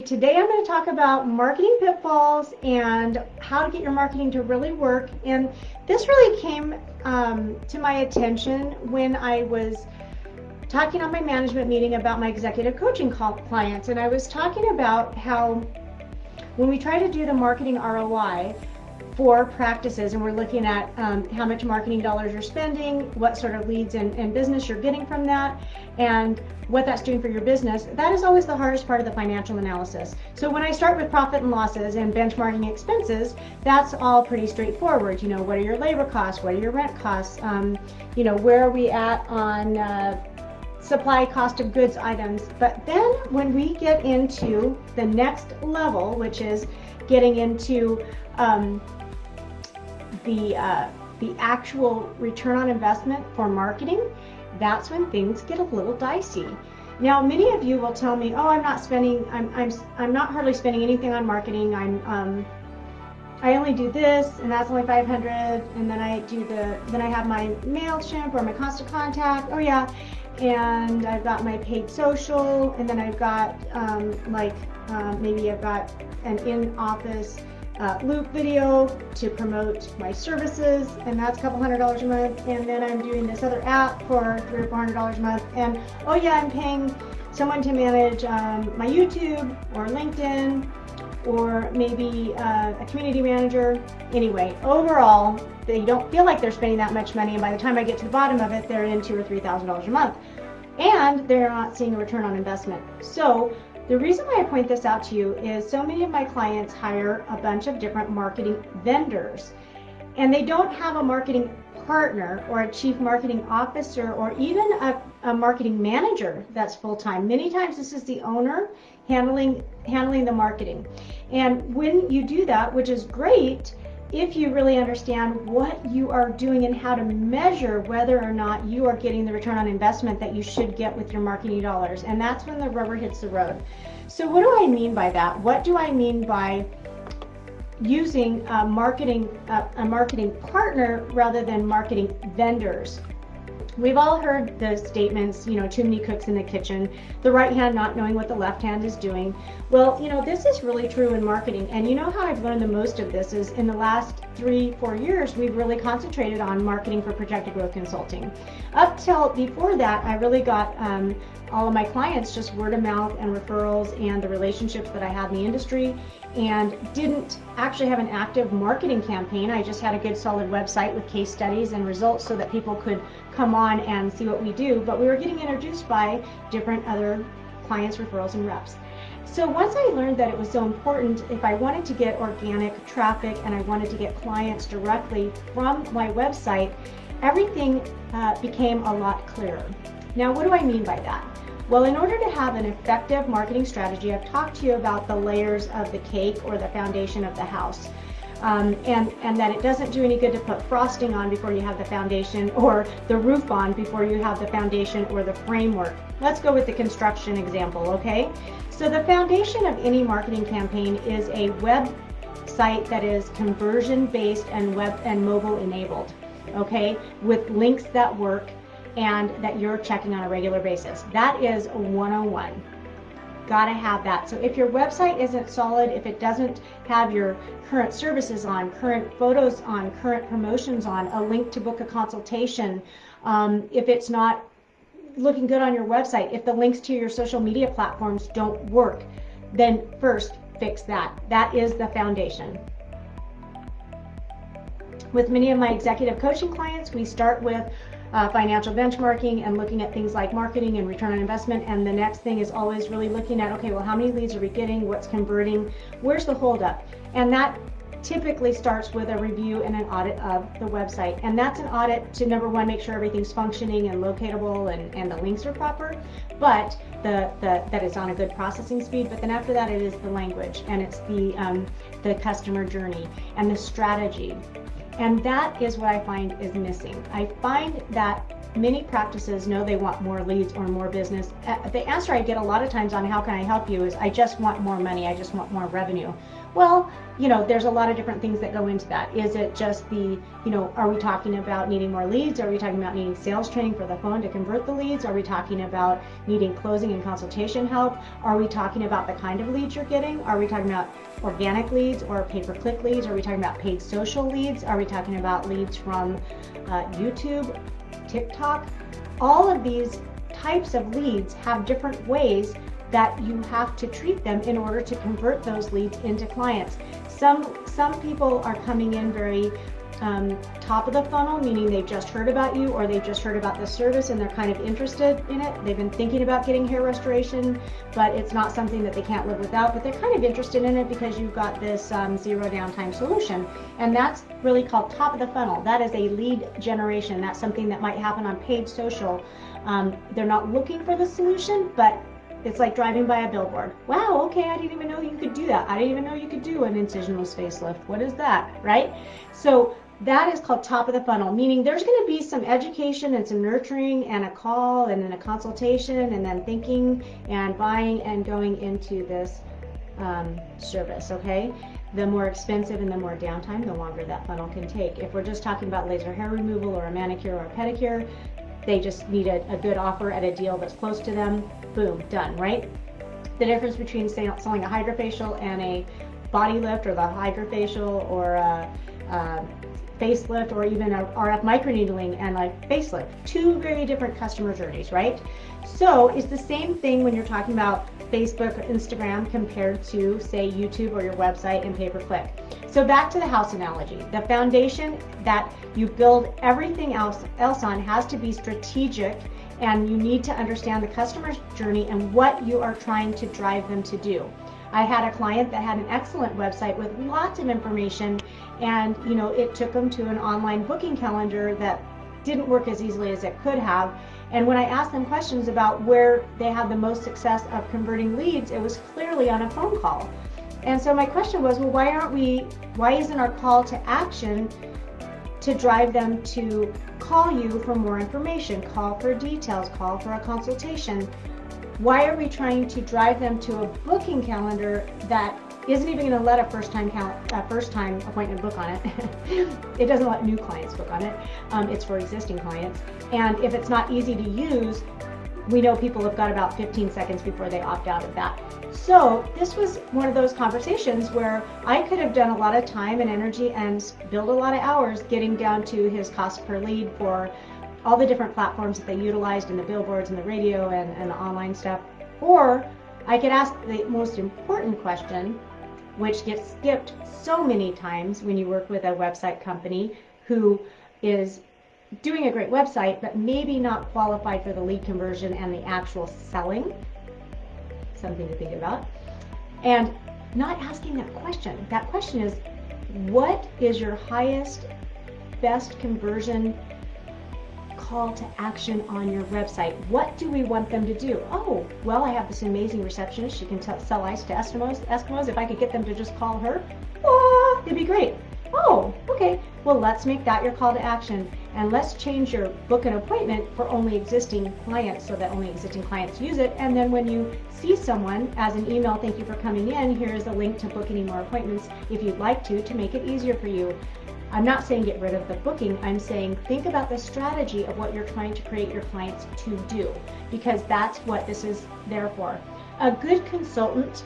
Today I'm going to talk about marketing pitfalls and how to get your marketing to really work. And this really came to my attention when I was talking on my management meeting about my executive coaching clients. And I was talking about how when we try to do the marketing ROI for practices, and we're looking at how much marketing dollars you're spending, what sort of leads and business you're getting from that, and what that's doing for your business, that is always the hardest part of the financial analysis. So when I start with profit and losses and benchmarking expenses, that's all pretty straightforward. You know, what are your labor costs? What are your rent costs? You know, where are we at on supply cost of goods items? But then when we get into the next level, which is getting into the actual return on investment for marketing, that's when things get a little dicey. Now, many of you will tell me, "Oh, I'm not hardly spending anything on marketing. I only do this, and that's only $500, and then I have my MailChimp or my Constant Contact. Oh yeah, and I've got my paid social, and then I've got maybe I've got an in-office loop video to promote my services, and that's a couple $100 a month, and then I'm doing this other app for $300 or $400 a month, and oh yeah, I'm paying someone to manage my YouTube or LinkedIn, or maybe a community manager." Anyway, overall, they don't feel like they're spending that much money, and by the time I get to the bottom of it, they're in $2,000 or $3,000 a month, and they're not seeing a return on investment. So the reason why I point this out to you is so many of my clients hire a bunch of different marketing vendors, and they don't have a marketing partner or a chief marketing officer or even a marketing manager that's full-time. Many times this is the owner handling the marketing. And when you do that, which is great if you really understand what you are doing and how to measure whether or not you are getting the return on investment that you should get with your marketing dollars. And that's when the rubber hits the road. So what do I mean by that? What do I mean by using a marketing partner rather than marketing vendors? We've all heard the statements, you know, too many cooks in the kitchen, the right hand not knowing what the left hand is doing. Well, you know, this is really true in marketing. And you know how I've learned the most of this is in the last 3-4 years, we've really concentrated on marketing for projected growth consulting. Up till before that, I really got all of my clients just word of mouth and referrals and the relationships that I had in the industry, and didn't actually have an active marketing campaign. I just had a good solid website with case studies and results so that people could come on and see what we do, but we were getting introduced by different other clients, referrals, and reps. So once I learned that it was so important, if I wanted to get organic traffic and I wanted to get clients directly from my website, everything became a lot clearer. Now, what do I mean by that? Well, in order to have an effective marketing strategy, I've talked to you about the layers of the cake or the foundation of the house. And that it doesn't do any good to put frosting on before you have the foundation, or the roof on before you have the foundation or the framework. Let's go with the construction example, okay? So the foundation of any marketing campaign is a website that is conversion based and web and mobile enabled, okay? With links that work and that you're checking on a regular basis. That is 101. Gotta have that. So if your website isn't solid, if it doesn't have your current services on, current photos on, current promotions on, a link to book a consultation, if it's not looking good on your website, if the links to your social media platforms don't work, then first fix that. That is the foundation. With many of my executive coaching clients, we start with financial benchmarking and looking at things like marketing and return on investment, and the next thing is always really looking at, okay, well, how many leads are we getting, what's converting, where's the holdup? And that typically starts with a review and an audit of the website, and that's an audit to, number one, make sure everything's functioning and locatable and the links are proper, but that it's on a good processing speed. But then after that, it is the language, and it's the customer journey and the strategy. And that is what I find is missing. I find that many practices know they want more leads or more business. The answer I get a lot of times on how can I help you is, I just want more money, I just want more revenue. Well, there's a lot of different things that go into that. Is it just are we talking about needing more leads? Are we talking about needing sales training for the phone to convert the leads? Are we talking about needing closing and consultation help? Are we talking about the kind of leads you're getting? Are we talking about organic leads or pay-per-click leads? Are we talking about paid social leads? Are we talking about leads from YouTube, TikTok? All of these types of leads have different ways that you have to treat them in order to convert those leads into clients. Some people are coming in very top of the funnel, meaning they've just heard about you or they've just heard about the service and they're kind of interested in it. They've been thinking about getting hair restoration, but it's not something that they can't live without, but they're kind of interested in it because you've got this zero downtime solution. And that's really called top of the funnel. That is a lead generation. That's something that might happen on paid social. They're not looking for the solution, but it's like driving by a billboard. Wow, okay, I didn't even know you could do that. I didn't even know you could do an incisionless facelift. What is that, right? So that is called top of the funnel, meaning there's going to be some education and some nurturing and a call and then a consultation and then thinking and buying and going into this service, okay? The more expensive and the more downtime, the longer that funnel can take. If we're just talking about laser hair removal or a manicure or a pedicure, they just need a good offer at a deal that's close to them. Boom, done, right? The difference between selling a hydrofacial and a body lift, or the hydrofacial or a facelift, or even a RF microneedling and a facelift, two very different customer journeys, right? So it's the same thing when you're talking about Facebook or Instagram compared to, say, YouTube or your website and pay-per-click. So back to the house analogy. The foundation that you build everything else on has to be strategic, and you need to understand the customer's journey and what you are trying to drive them to do. I had a client that had an excellent website with lots of information, and it took them to an online booking calendar that didn't work as easily as it could have. And when I asked them questions about where they had the most success of converting leads, it was clearly on a phone call. And so my question was, well, why isn't our call to action to drive them to call you for more information, call for details, call for a consultation? Why are we trying to drive them to a booking calendar that isn't even going to let a first time appointment book on it? It doesn't let new clients book on it. It's for existing clients. And if it's not easy to use, we know people have got about 15 seconds before they opt out of that. So this was one of those conversations where I could have done a lot of time and energy and billed a lot of hours getting down to his cost per lead for all the different platforms that they utilized, and the billboards and the radio and the online stuff. Or I could ask the most important question, which gets skipped so many times when you work with a website company who is doing a great website, but maybe not qualified for the lead conversion and the actual selling. Something to think about. And not asking that question. That question is, what is your highest, best conversion call to action on your website? What do we want them to do? Oh, well, I have this amazing receptionist. She can sell ice to Eskimos. If I could get them to just call her, it'd be great. Oh, okay. Well, let's make that your call to action, and let's change your book an appointment for only existing clients so that only existing clients use it. And then when you see someone, as an email, thank you for coming in, here's a link to book any more appointments if you'd like to make it easier for you. I'm not saying get rid of the booking. I'm saying think about the strategy of what you're trying to create your clients to do, because that's what this is there for. A good consultant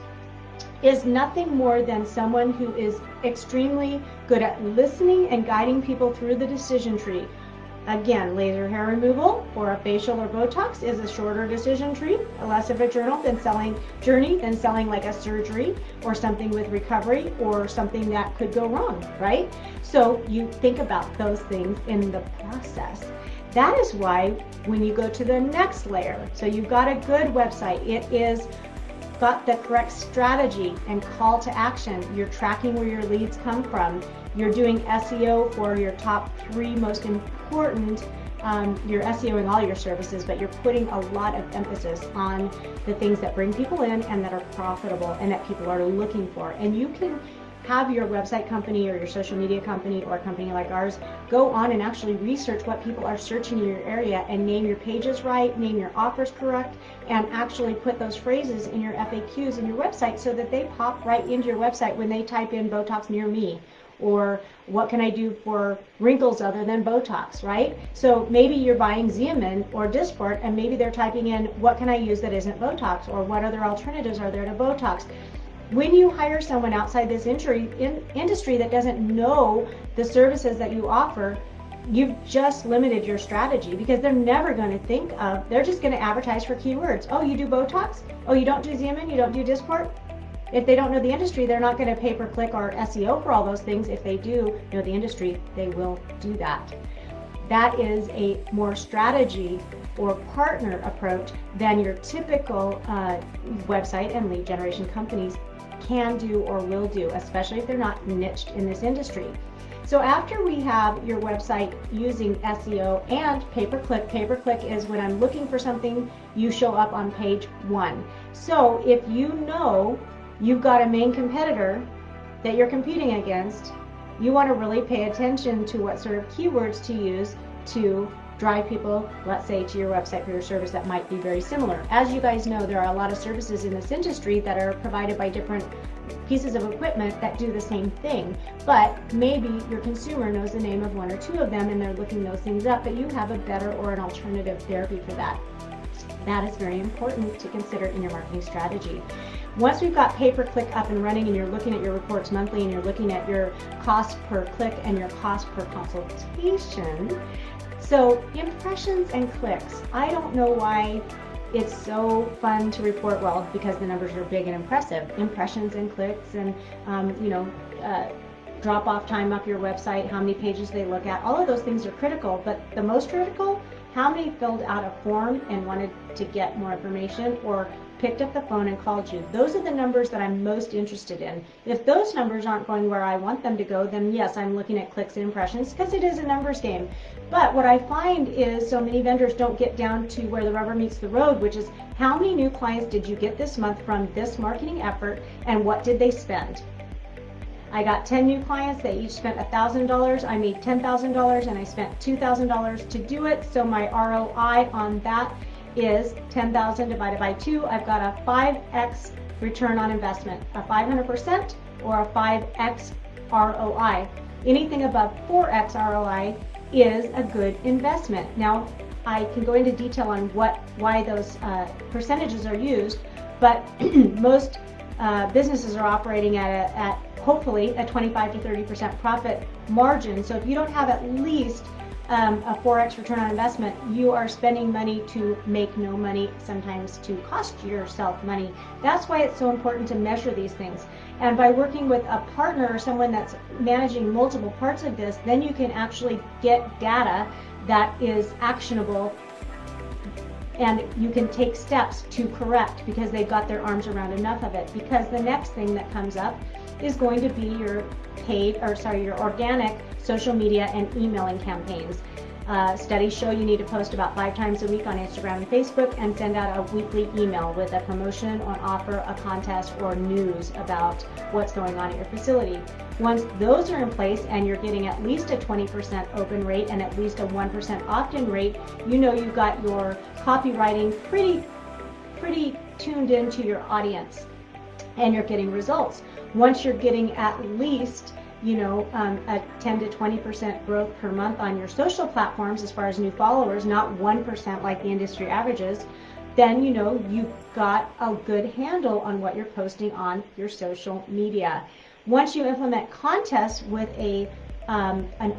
is nothing more than someone who is extremely good at listening and guiding people through the decision tree. Again, laser hair removal or a facial or Botox is a shorter decision tree, less of a journey than selling like a surgery or something with recovery or something that could go wrong, right? So you think about those things in the process. That is why when you go to the next layer, so you've got a good website, it is got the correct strategy and call to action. You're tracking where your leads come from. You're doing SEO for your top 3 most important. You're SEOing all your services, but you're putting a lot of emphasis on the things that bring people in and that are profitable and that people are looking for. And you can have your website company or your social media company or a company like ours go on and actually research what people are searching in your area and name your pages right, name your offers correct, and actually put those phrases in your FAQs in your website so that they pop right into your website when they type in Botox near me, or what can I do for wrinkles other than Botox, right? So maybe you're buying Xeomin or Dysport, and maybe they're typing in, what can I use that isn't Botox, or what other alternatives are there to Botox? When you hire someone outside this industry that doesn't know the services that you offer, you've just limited your strategy, because they're never going to think of, they're just going to advertise for keywords. Oh, you do Botox? Oh, you don't do Xeomin? You don't do Dysport? If they don't know the industry, they're not going to pay-per-click or SEO for all those things. If they do know the industry, they will do that. That is a more strategy or partner approach than your typical website and lead generation companies can do or will do, especially if they're not niched in this industry. So after we have your website using SEO and pay-per-click, pay-per-click is when I'm looking for something, you show up on page 1. So if you know you've got a main competitor that you're competing against, you want to really pay attention to what sort of keywords to use to drive people, let's say, to your website for your service that might be very similar. As you guys know, there are a lot of services in this industry that are provided by different pieces of equipment that do the same thing, but maybe your consumer knows the name of one or two of them and they're looking those things up, but you have a better or an alternative therapy for that. That is very important to consider in your marketing strategy. Once we've got pay-per-click up and running and you're looking at your reports monthly and you're looking at your cost per click and your cost per consultation, so impressions and clicks, I don't know why it's so fun to report, well, because the numbers are big and impressive. Impressions and clicks and, drop-off time up your website, how many pages they look at, all of those things are critical, but the most critical, how many filled out a form and wanted to get more information or picked up the phone and called you. Those are the numbers that I'm most interested in. If those numbers aren't going where I want them to go, then yes, I'm looking at clicks and impressions because it is a numbers game. But what I find is so many vendors don't get down to where the rubber meets the road, which is how many new clients did you get this month from this marketing effort and what did they spend? I got 10 new clients, they each spent $1,000, I made $10,000 and I spent $2,000 to do it, so my ROI on that is 10,000 divided by 2. I've got a 5x return on investment, a 500% or a 5x ROI. Anything above 4x ROI is a good investment. Now, I can go into detail on why those percentages are used, but most businesses are operating at hopefully a 25 to 30% profit margin. So if you don't have at least a 4x return on investment, you are spending money to make no money, sometimes to cost yourself money. That's why it's so important to measure these things. And by working with a partner or someone that's managing multiple parts of this, then you can actually get data that is actionable and you can take steps to correct because they've got their arms around enough of it. Because the next thing that comes up is going to be your your organic social media and emailing campaigns. Studies show you need to post about 5 times a week on Instagram and Facebook and send out a weekly email with a promotion, an offer, a contest, or news about what's going on at your facility. Once those are in place and you're getting at least a 20% open rate and at least a 1% opt-in rate, you know you've got your copywriting pretty tuned into your audience and you're getting results. Once you're getting at least a 10 to 20% growth per month on your social platforms as far as new followers, not 1% like the industry averages, then you've got a good handle on what you're posting on your social media. Once you implement contests with an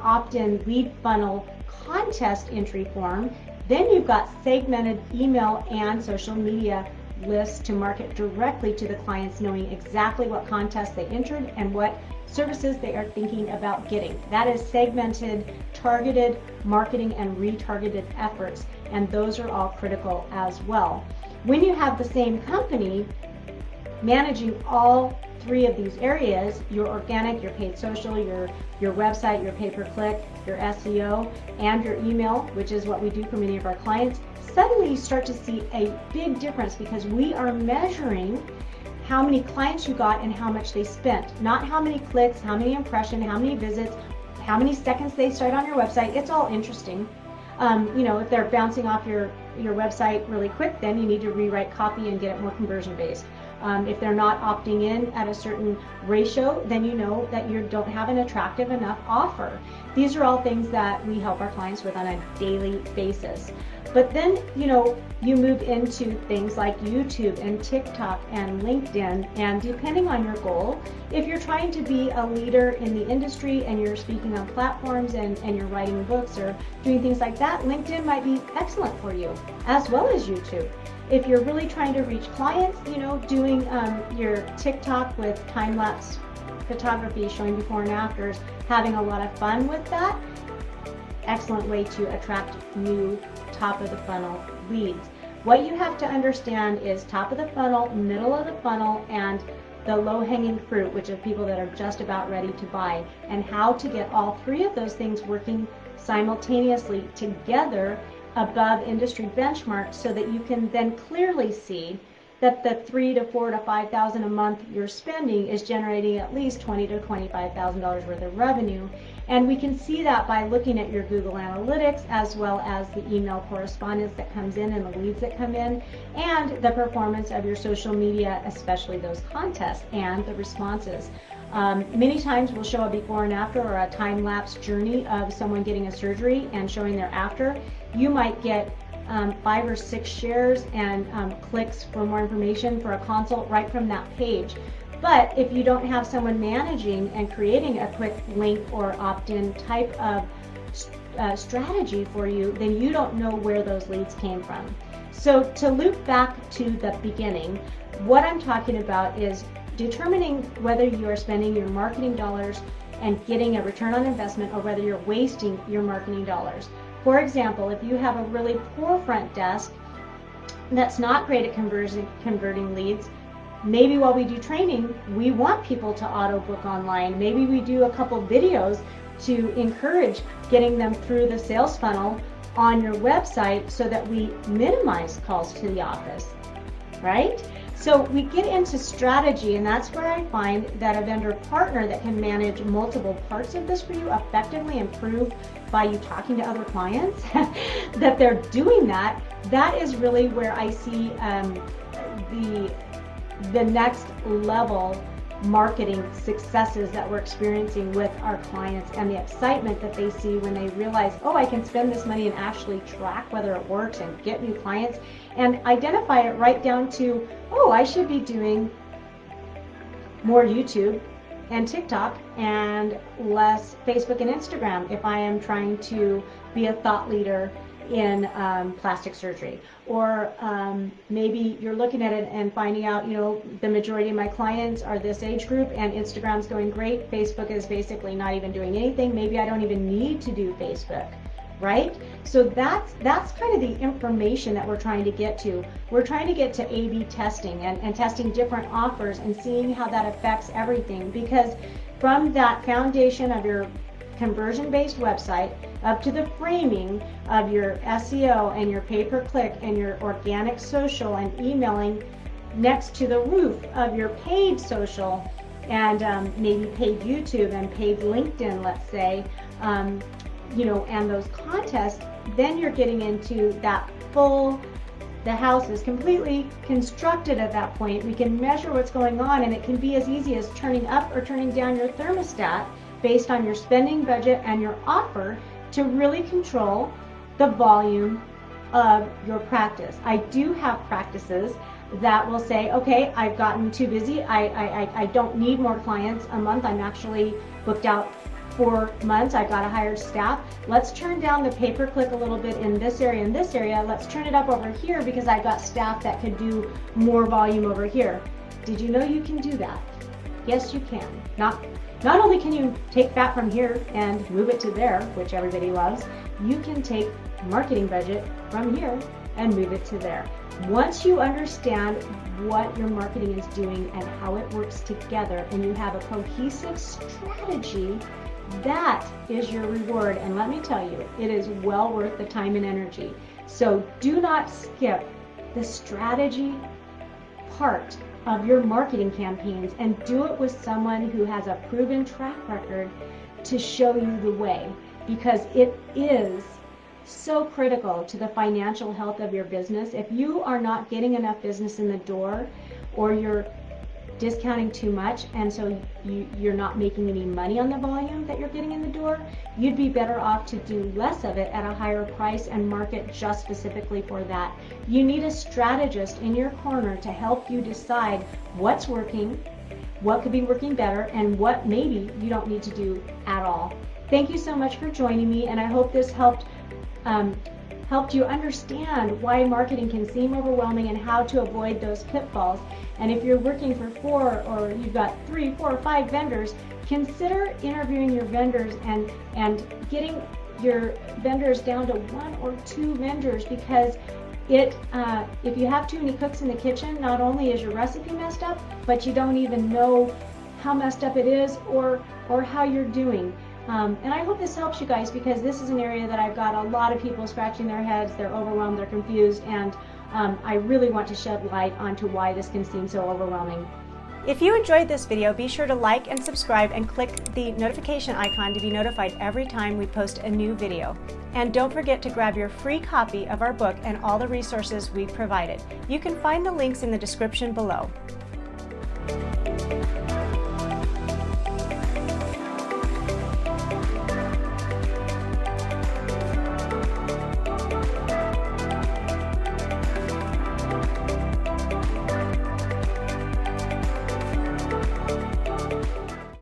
opt-in lead funnel contest entry form, then you've got segmented email and social media lists to market directly to the clients, knowing exactly what contests they entered and what services they are thinking about getting. That is segmented, targeted marketing and retargeted efforts, and those are all critical as well. When you have the same company managing all 3 of these areas, your organic, your paid social, your website, your pay-per-click, your SEO, and your email, which is what we do for many of our clients, suddenly you start to see a big difference because we are measuring how many clients you got and how much they spent, not how many clicks, how many impressions, how many visits, how many seconds they stayed on your website. It's all interesting. If they're bouncing off your website really quick, then you need to rewrite copy and get it more conversion based. If they're not opting in at a certain ratio, then you know that you don't have an attractive enough offer. These are all things that we help our clients with on a daily basis. But then, you move into things like YouTube and TikTok and LinkedIn, and depending on your goal, if you're trying to be a leader in the industry and you're speaking on platforms and you're writing books or doing things like that, LinkedIn might be excellent for you, as well as YouTube. If you're really trying to reach clients, doing your TikTok with time-lapse photography, showing before and afters, having a lot of fun with that, excellent way to attract new top of the funnel leads. What you have to understand is top of the funnel, middle of the funnel, and the low-hanging fruit, which are people that are just about ready to buy, and how to get all three of those things working simultaneously together above industry benchmarks, so that you can then clearly see that the $3,000 to $4,000 to $5,000 a month you're spending is generating at least $20,000 to $25,000 worth of revenue. And we can see that by looking at your Google Analytics, as well as the email correspondence that comes in and the leads that come in, and the performance of your social media, especially those contests and the responses. Many times we'll show a before and after, or a time-lapse journey of someone getting a surgery and showing their after. You might get 5 or 6 shares and clicks for more information for a consult right from that page. But if you don't have someone managing and creating a quick link or opt-in type of strategy for you, then you don't know where those leads came from. So to loop back to the beginning, what I'm talking about is determining whether you are spending your marketing dollars and getting a return on investment, or whether you're wasting your marketing dollars. For example, if you have a really poor front desk that's not great at converting leads, maybe while we do training, we want people to auto book online. Maybe we do a couple videos to encourage getting them through the sales funnel on your website, so that we minimize calls to the office, right? So we get into strategy, and that's where I find that a vendor partner that can manage multiple parts of this for you effectively and prove by you talking to other clients that they're doing that. That is really where I see the next level marketing successes that we're experiencing with our clients, and the excitement that they see when they realize, oh, I can spend this money and actually track whether it works and get new clients and identify it right down to, oh, I should be doing more YouTube and TikTok and less Facebook and Instagram if I am trying to be a thought leader in plastic surgery. Or maybe you're looking at it and finding out, the majority of my clients are this age group and Instagram's going great. Facebook is basically not even doing anything. Maybe I don't even need to do Facebook, right? So that's kind of the information that we're trying to get to. We're trying to get to A/B testing and testing different offers and seeing how that affects everything, because from that foundation of your conversion-based website up to the framing of your SEO and your pay-per-click and your organic social and emailing, next to the roof of your paid social and maybe paid YouTube and paid LinkedIn, let's say, and those contests, then you're getting into that the house is completely constructed at that point. We can measure what's going on, and it can be as easy as turning up or turning down your thermostat based on your spending budget and your offer to really control the volume of your practice. I do have practices that will say, okay, I've gotten too busy. I don't need more clients a month. I'm actually booked out 4 months. I've got a hired staff. Let's turn down the pay-per-click a little bit in this area and this area. Let's turn it up over here because I've got staff that could do more volume over here. Did you know you can do that? Yes, you can. Not only can you take that from here and move it to there, which everybody loves, you can take marketing budget from here and move it to there. Once you understand what your marketing is doing and how it works together, and you have a cohesive strategy, that is your reward. And let me tell you, it is well worth the time and energy. So do not skip the strategy part of your marketing campaigns, and do it with someone who has a proven track record to show you the way, because it is so critical to the financial health of your business. If you are not getting enough business in the door, or you're discounting too much and so you're not making any money on the volume that you're getting in the door, you'd be better off to do less of it at a higher price and market just specifically for that. You need a strategist in your corner to help you decide what's working, what could be working better, and what maybe you don't need to do at all. Thank you so much for joining me, and I hope this helped you understand why marketing can seem overwhelming and how to avoid those pitfalls. And if you're working for 4 or you've got 3, 4, or 5 vendors, consider interviewing your vendors and getting your vendors down to 1 or 2 vendors, because if you have too many cooks in the kitchen, not only is your recipe messed up, but you don't even know how messed up it is or how you're doing. And I hope this helps you guys, because this is an area that I've got a lot of people scratching their heads, they're overwhelmed, they're confused, and I really want to shed light onto why this can seem so overwhelming. If you enjoyed this video, be sure to like and subscribe and click the notification icon to be notified every time we post a new video. And don't forget to grab your free copy of our book and all the resources we've provided. You can find the links in the description below.